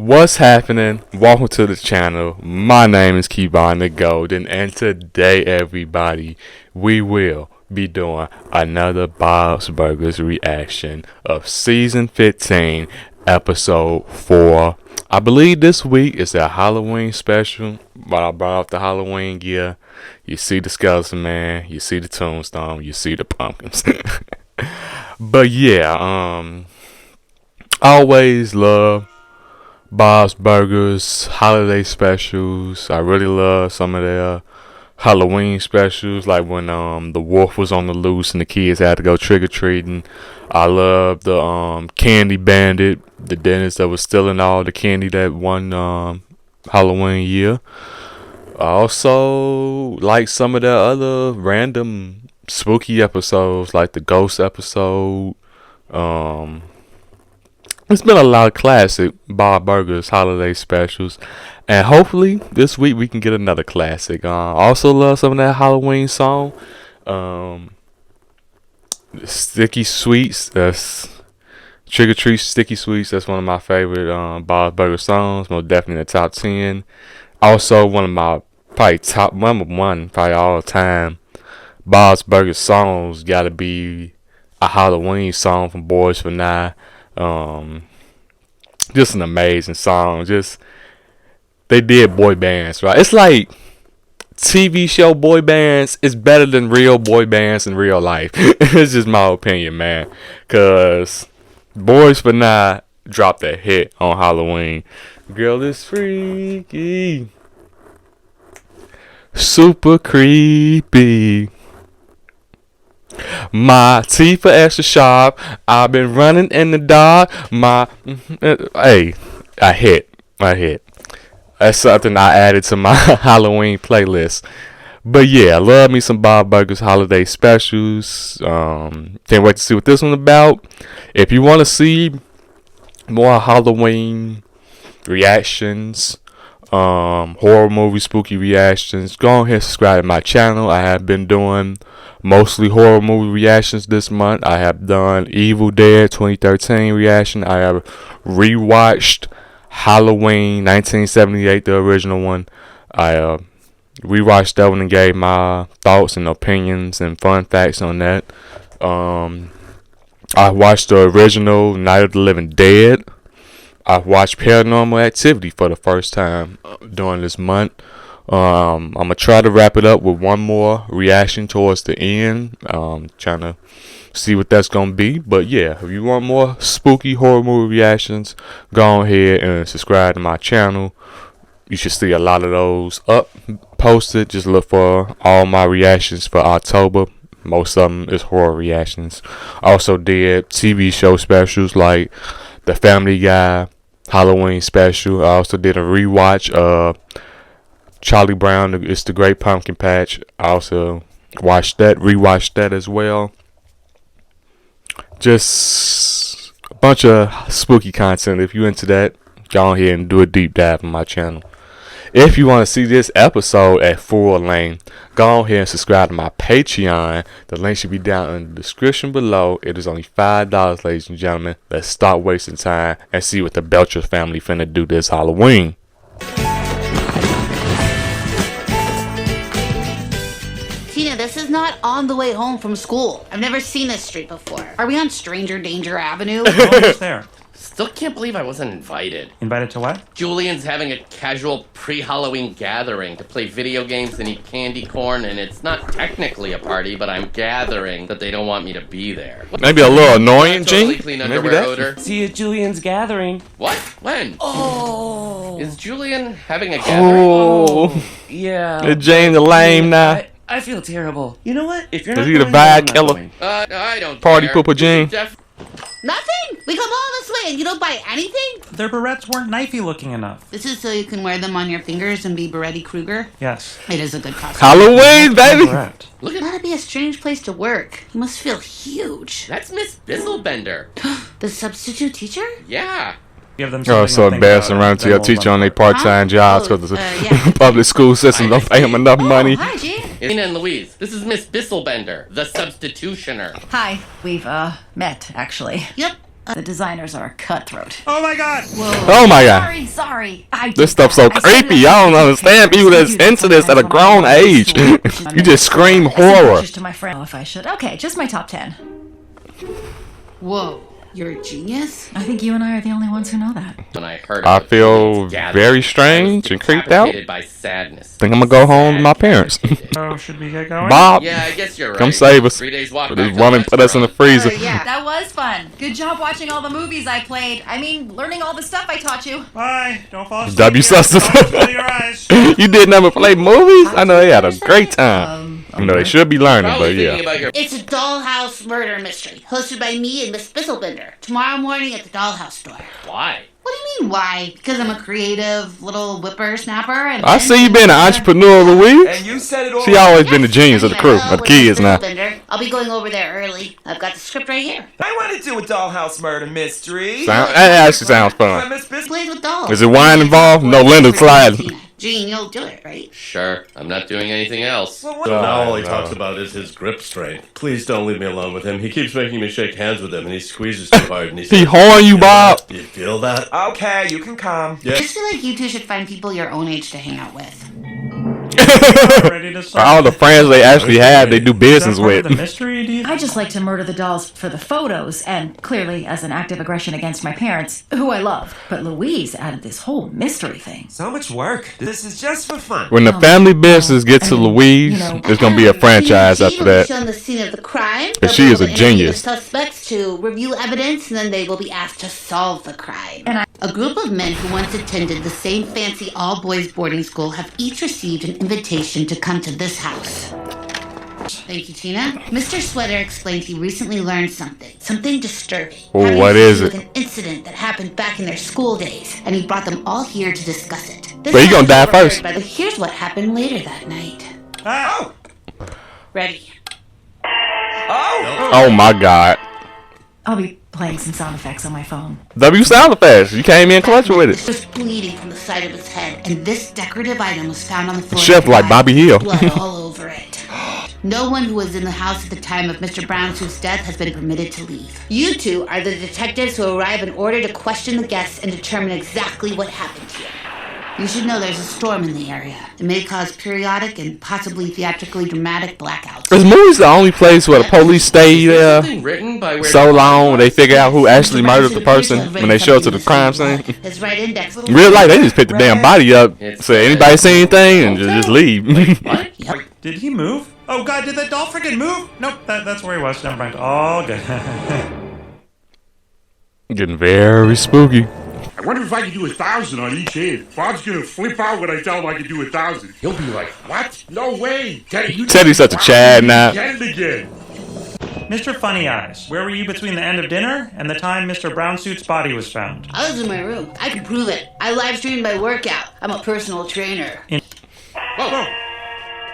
What's happening? Welcome to the channel. My name is Kevon the Golden, and today, everybody, we will be doing another Bob's Burgers reaction of season 15, episode 4. I believe this week is a Halloween special, but I brought out the Halloween gear. You see the skeleton man, you see the tombstone, you see the pumpkins. But yeah, I always love Bob's Burgers holiday specials. I really love some of their Halloween specials, like when the wolf was on the loose and the kids had to go trick-or-treating. I love the candy bandit, the dentist that was stealing all the candy that one Halloween year. I also like some of the other random spooky episodes, like the ghost episode. It's been a lot of classic Bob Burgers holiday specials, and hopefully this week we can get another classic. Also love some of that Halloween song, Sticky Sweets. That's Trick or Treat Sticky Sweets. That's one of my favorite Bob Burger songs. Most definitely in the top 10. Also one of my probably top number one probably all time Bob's Burgers songs got to be a Halloween song from Boys for Nye. Just an amazing song. Just they did boy bands right. It's like TV show boy bands is better than real boy bands in real life. It's just my opinion, man. Cause Boys for Nye dropped a hit on Halloween. Girl is freaky, super creepy. My teeth are extra sharp. I've been running in the dark. Hey, I hit. That's something I added to my Halloween playlist. But yeah, I love me some Bob Burgers holiday specials. Can't wait to see what this one's about. If you want to see more Halloween reactions, horror movie spooky reactions, go ahead and subscribe to my channel. I have been doing mostly horror movie reactions this month. I have done Evil Dead 2013 reaction. I have rewatched Halloween 1978, the original one. I rewatched that one and gave my thoughts and opinions and fun facts on that. I watched the original Night of the Living Dead. I watched Paranormal Activity for the first time during this month. I'm going to try to wrap it up with one more reaction towards the end. Trying to see what that's going to be. But yeah, if you want more spooky horror movie reactions, go ahead and subscribe to my channel. You should see a lot of those up posted. Just look for all my reactions for October. Most of them is horror reactions. I also did TV show specials like the Family Guy Halloween special. I also did a rewatch of Charlie Brown, It's the Great Pumpkin Patch. I also rewatched that as well. Just a bunch of spooky content. If you're into that, go ahead and do a deep dive on my channel. If you want to see this episode at full length, go ahead and subscribe to my Patreon. The link should be down in the description below. It is only $5, ladies and gentlemen. Let's stop wasting time and see what the Belcher family finna do this Halloween. Tina, this is not On the Way Home from School. I've never seen this street before. Are we on Stranger Danger Avenue? Almost there. Still can't believe I wasn't invited. Invited to what? Julian's having a casual pre-Halloween gathering to play video games and eat candy corn, and it's not technically a party, but I'm gathering that they don't want me to be there. Maybe a little annoying, Totally Gene? clean Maybe underwear that? odor. See you at Julian's gathering. What? When? Oh. Is Julian having a gathering? Oh, Yeah. Jane the lame now. I feel terrible. You know what? If you're Is not he the going, vibe I'm not killer? going. I don't Party care. pooper Gene. Nothing? We come all this way and you don't buy anything? Their barrettes weren't knifey looking enough. This is so you can wear them on your fingers and be Beretti Kruger? Yes. It is a good costume. Halloween, baby. Correct. Look at That'd be a strange place to work. You must feel huge. That's Miss Bizzlebender. The substitute teacher? Yeah. Give them Oh, something so to think embarrassing about, running to then your we'll teacher run on their for it. part-time jobs Oh, because the yeah. public school system don't pay them enough money. Oh, hi, Gene. Tina and Louise, this is Miss Bizzlebender, the substitutioner. Hi, we've met actually. Yep. The designers are cutthroat. Oh my god! Oh my god. Sorry. This stuff's so creepy. I don't understand people that's into this at a grown age. You just scream horror. To my friend, if I should. Okay, just my top 10. Whoa, you're a genius? I think you and I are the only ones who know that. When I heard I of feel the gathering, very I was strange and creeped out. decapitated by sadness. Think I'm gonna go home to my parents. Oh, should we get going? Bob, Yeah, I guess you're right. come save us. 3 days walk But back this to woman put us in the freezer. Yeah. That was fun. Good job watching all the movies I played. I mean, learning all the stuff I taught you. Bye. Don't fall asleep. W Sisters. Close your eyes. You did never play movies? I know they had a great time. You know, they should be learning, Probably but thinking yeah. about your It's a Dollhouse Murder Mystery, hosted by me and Miss Bisselbender, tomorrow morning at the Dollhouse store. why. What do you mean, why? Because I'm a creative little whippersnapper and... I see you being an entrepreneur, Louise. And you said it all. She always been the genius of the crew, Hello, of the kids now. Bisselbender. I'll be going over there early. I've got the script right here. I want to do a dollhouse murder mystery. That actually sounds fun. Miss Bis- Plays with dolls. Is it wine involved? No, Linda slide. Gene, you'll do it, right? Sure, I'm not doing anything else. Well, what- So now all he talks about is his grip strength. Please don't leave me alone with him. He keeps making me shake hands with him, and he squeezes too hard. And he He says, horn you, Bob. "You feel that?" Okay, you can come. I just feel like you two should find people your own age to hang out with. Ready to start? All the friends they actually have, they do Is that business part of with. the mystery, do you I just like to murder the dolls for the photos and clearly as an act of aggression against my parents, who I love. But Louise added this whole mystery thing. So much work. This is just for fun. When the family business gets to Louise, there's gonna be a franchise after that. Shown the scene of the crime. But she is a They'll be able to interview genius. The suspects to review evidence, and then they will be asked to solve the crime. And A group of men who once attended the same fancy all-boys boarding school have each received an invitation to come to this house. Thank you, Tina. Mr. Sweater explained he recently learned something disturbing. Oh, having what to is do it? with an incident that happened back in their school days, and he brought them all here to discuss it. This But he gonna was die overheard first. by the- Here's what happened later that night. Oh! Ready? Oh my god. I'll be playing some sound effects on my phone. W sound effects. You came in clutch with He it. was bleeding from the side of his head, and this decorative item was found on the floor. Chef like Bobby Hill. Blood all over it. No one who was in the house at the time of Mr. Brownsuit's death has been permitted to leave. You two are the detectives who arrive in order to question the guests and determine exactly what happened here. You should know there's a storm in the area. It may cause periodic and possibly theatrically dramatic blackouts. Is movies the only place where the police stay there Something written by where so long when they figure out who actually murdered the person when they show up to the crime scene? His right index. Real life, they just pick the damn body up, say anybody see anything, and just leave. What? Did he move? Oh god, did that doll freaking move? Nope, that's where he was. Never mind. All good. Getting very spooky. I wonder if I can do 1,000 on each hand. Bob's gonna flip out when I tell him I can do 1,000. He'll be like, "What? No way, Teddy! You Teddy's such a Chad now. Get it again." Mr. Funny Eyes, where were you between the end of dinner and the time Mr. Brownsuit's body was found? I was in my room. I can prove it. I live streamed my workout. I'm a personal trainer. Whoa.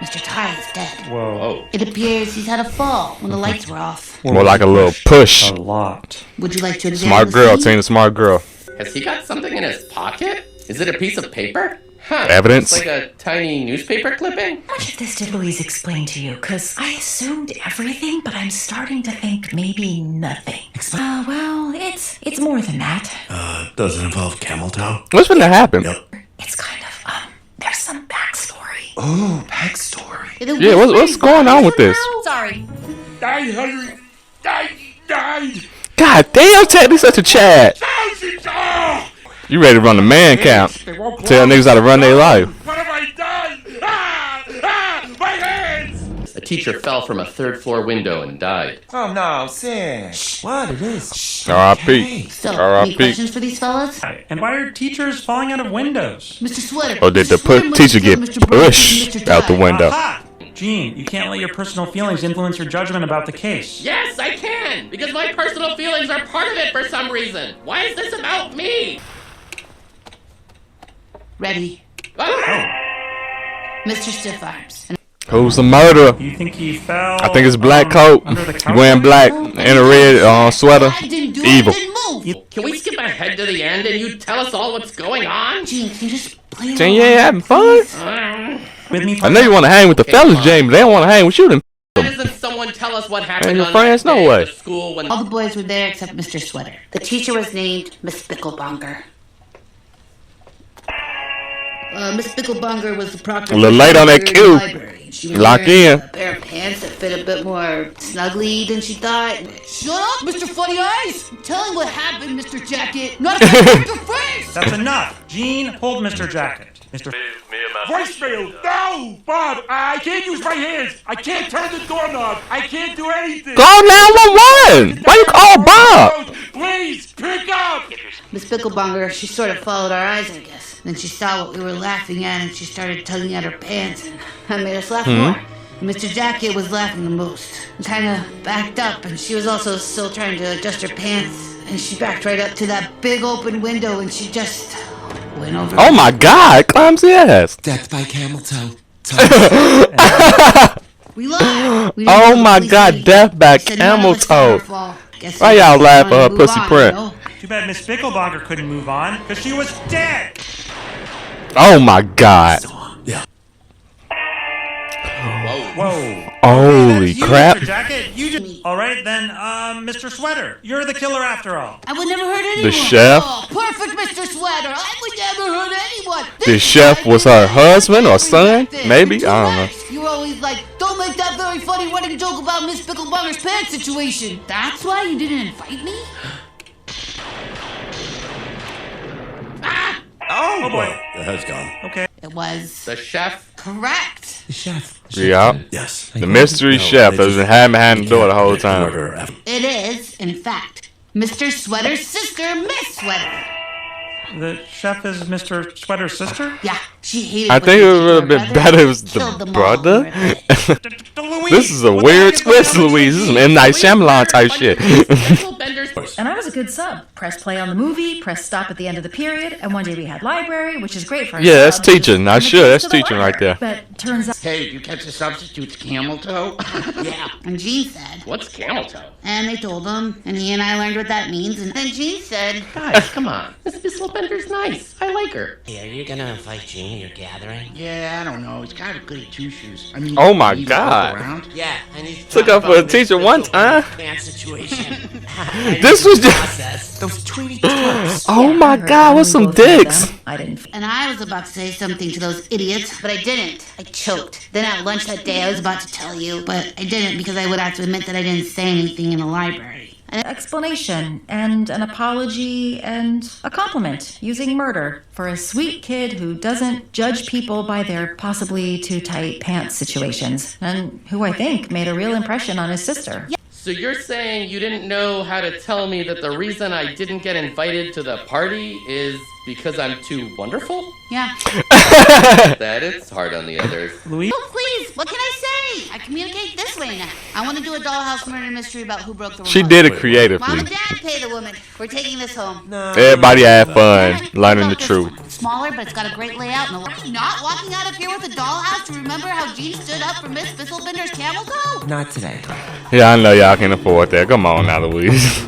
Mr. Ty is dead. Whoa. Oh. It appears he's had a fall when the lights were off. More like a little push. A lot. Would you like to examine Smart the girl, scene? Tina, smart girl. Has he got something in his pocket? Is it a piece of paper? Huh. Evidence? It's like a tiny newspaper clipping? How much of this did Louise explain to you? Because I assumed everything, but I'm starting to think maybe nothing. Well, it's more than that. Does it involve camel toe? What's gonna happen? Yep. It's kind of, there's some backstory. Oh, backstory. Yeah, what's going on with this? Sorry. 900. Died. God damn, Teddy's such a Chad. Thousands. Oh! You ready to run the man count? They won't Tell blow. niggas how to run their life. What have I done? My hands! A teacher fell from a third-floor window and died. Oh no, Sid. What? It is. R.I.P. So, any R.I.P. questions for these fellas? And why are teachers falling out of windows? Mr. Sweater. Or did the Mr. Sweater must teacher have get killed Mr. Brooks pushed and Mr. out the Ty. window? Aha! Gene, you can't let your personal feelings influence your judgment about the case. Yes, I can! Because my personal feelings are part of it for some reason! Why is this about me? Ready. Oh. Mr. Stiffarms. And Who's the murderer? You think he fell? I think it's black coat. Under the He couch? wearing black and a red sweater. I didn't do Evil. it. I didn't move. Can we skip ahead to the end and you tell us all what's going on? Gene, can you just play Jane, along? yeah, having fun? With me? I know you want to hang with the fellas, James. They don't want to hang with you. Them doesn't someone tell us what happened And your on friends? that No day way. at the school when All the boys were there except Mr. Sweater. The teacher was named Miss Bicklebonger. Miss Bicklebonger was the proctor. A little late on that cue. She was Lock wearing in. a pair of pants that fit a bit more snugly than she thought. Shut up, Mr. Funny Eyes! Tell him what happened, Mr. Jacket. Not a second your face! That's enough. Gene, hold Mr. Jacket. Mr. Voicemail! No! Bob, I can't use my hands! I can't turn the doorknob! I can't do anything! Call 911. Why you call Bob? Please, pick up! Miss Bicklebonger, she sort of followed our eyes, I guess. Then she saw what we were laughing at, and she started tugging at her pants, and that made us laugh more. And Mr. Jacket was laughing the most. Kind of backed up, and she was also still trying to adjust her pants. And she backed right up to that big open window, and she just went over. Oh my God, clumsy ass. Death by camel toe. We laughed. We didn't Oh know the my police God, did death by anything. Said none of camel us had our toe. fault. Guess Why we y'all just laugh wanted at her to move pussy on, print? you know? Too bad Miss Bicklebonger couldn't move on because she was dead. Oh my God. Whoa. Holy That's you, crap. Mr. Jacket. You just. All right then, Mr. Sweater. You're the killer after all. I would never hurt anyone. chef? Oh, perfect, Mr. Sweater. I would never hurt anyone. The This chef guy was did her everything husband or every son? thing. Maybe? You're I don't know. right. You were always like, don't make that very funny running joke about Miss Bicklebonger's pants situation. That's why you didn't invite me? Oh boy. That's gone. Okay. It was the chef. correct. The chef. Yeah. Yes. The mystery chef that's been hiding behind the door the whole time. It is, in fact, Mr. Sweater's sister, Miss Sweater. The chef is Mr. Sweater's sister? Yeah, she hated. I what think they it did to would have her been brother. better if it was Killed the them all brother. over it. Louise, This is a what the weird heck is going twist, on with Louise. This is some M. Night Shyamalan type shit. And I was a good sub. Press play on the movie, press stop at the end of the period, and one day we had library, which is great for a Yeah, that's sub. teaching. Not And the sure. keys That's to the teaching right library. there. But turns out Hey, you catch the substitute's camel toe? Yeah, and Gene said, What's camel toe? and they told him, and he and I learned what that means, and then Gene said, Guys, come on. Miss Bissellbender's nice. I like her. Hey, are you gonna invite Gene to your gathering? Yeah, I don't know. He's kind of good at two shoes. I mean, Oh my he can God. walk around. Yeah, and he's Took up for a teacher one time. Fan situation. This was just. Process. Those tweety twerps. Oh I my heard God, when what's we some both heard dicks? them, I didn't. and I was about to say something to those idiots, but I didn't. I choked. Then at lunch that day, I was about to tell you, but I didn't because I would have to admit that I didn't say anything in the library. Explanation and an apology and a compliment using murder for a sweet kid who doesn't judge people by their possibly too tight pants situations and who I think made a real impression on his sister. So you're saying you didn't know how to tell me that the reason I didn't get invited to the party is because I'm too wonderful? Yeah. That it's hard on the others. Louise? Oh, please, what can I say? I communicate this way now. I want to do a dollhouse murder mystery about who broke the remote. She did it Mom creatively. and Dad pay the woman. We're taking this home. Everybody had fun What learning the about this truth. one? Smaller, but it's got a great layout. And not walking out of here with a dollhouse to remember how Gene stood up for Miss Bissellbender's camel toe? Not today. Yeah, I know y'all can afford that. Come on now, Louise.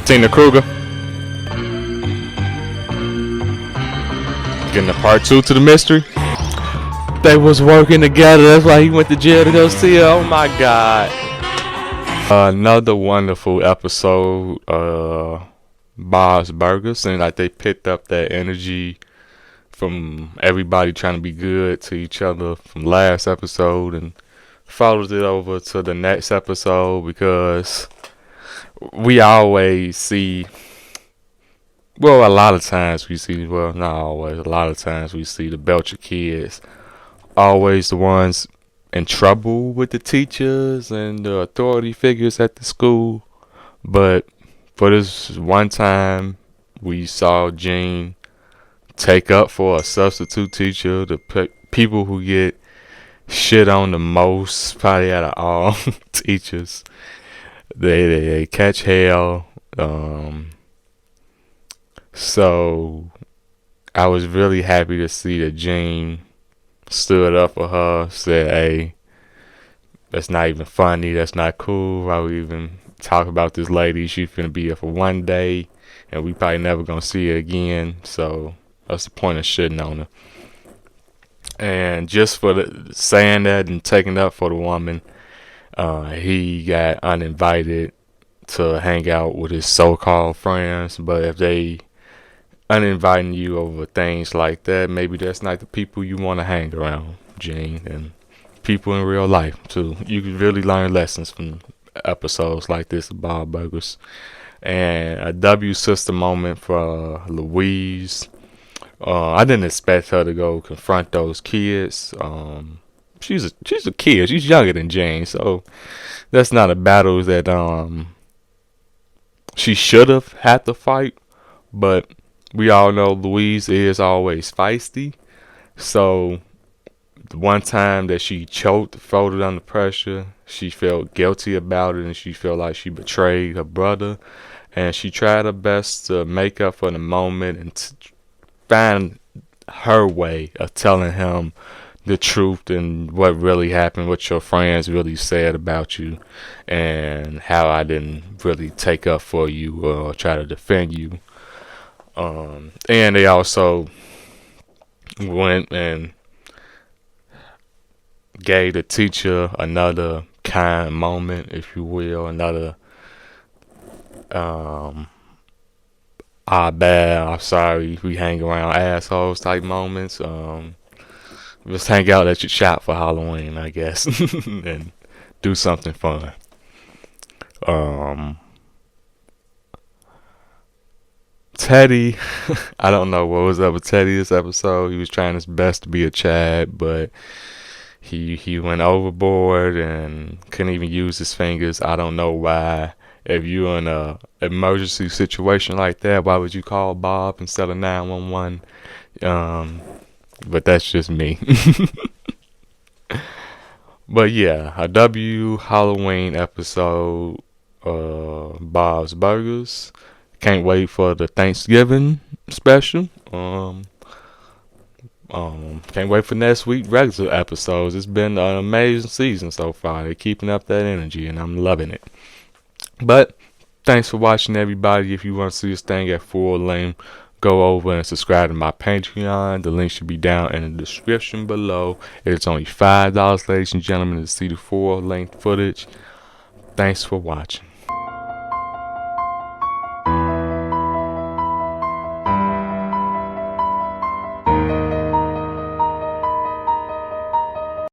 Tina Kruger. Getting a part 2 to the mystery. They was working together. That's why he went to jail to go see her. Oh my God. Another wonderful episode. Bob's Burgers. Seems like they picked up that energy from everybody trying to be good to each other from last episode and followed it over to the next episode because we always see, well, a lot of times we see, well, not always, a lot of times we see the Belcher kids always the ones in trouble with the teachers and the authority figures at the school. But for this one time, we saw Gene take up for a substitute teacher, the people who get shit on the most, probably out of all teachers. They catch hell. So I was really happy to see that Gene stood up for her, said, hey, that's not even funny, that's not cool. Why we even talk about this lady? She's finna be here for one day and we probably never gonna see her again. So that's the point of shitting on her. And and just for saying that and taking up for the woman, he got uninvited to hang out with his so-called friends. But if they uninviting you over things like that, maybe that's not the people you want to hang around, Gene. And people in real life too. You can really learn lessons from episodes like this of Bob Burgers. And a W sister moment for Louise. I didn't expect her to go confront those kids. She's a kid. She's younger than Jane, so that's not a battle that she should have had to fight. But we all know Louise is always feisty. So the one time that she choked, folded under pressure, she felt guilty about it, and she felt like she betrayed her brother. And she tried her best to make up for the moment and find her way of telling him the truth and what really happened, what your friends really said about you, and how I didn't really take up for you or try to defend you. And they also went and gave the teacher another kind moment, if you will, another bad, I'm sorry, we hang around assholes type moments. Just hang out at your shop for Halloween, I guess, and do something fun. Teddy, I don't know what was up with Teddy this episode. He was trying his best to be a Chad, but he went overboard and couldn't even use his fingers. I don't know why. If you're in a emergency situation like that, why would you call Bob instead of 911? But that's just me. But yeah, a W Halloween episode, Bob's Burgers. Can't wait for the Thanksgiving special. Can't wait for next week regular episodes. It's been an amazing season so far. They're keeping up that energy, and I'm loving it. But thanks for watching, everybody. If you want to see this thing at full length, go over and subscribe to my Patreon. The link should be down in the description below. It's only $5, ladies and gentlemen, to see the full length footage. Thanks for watching.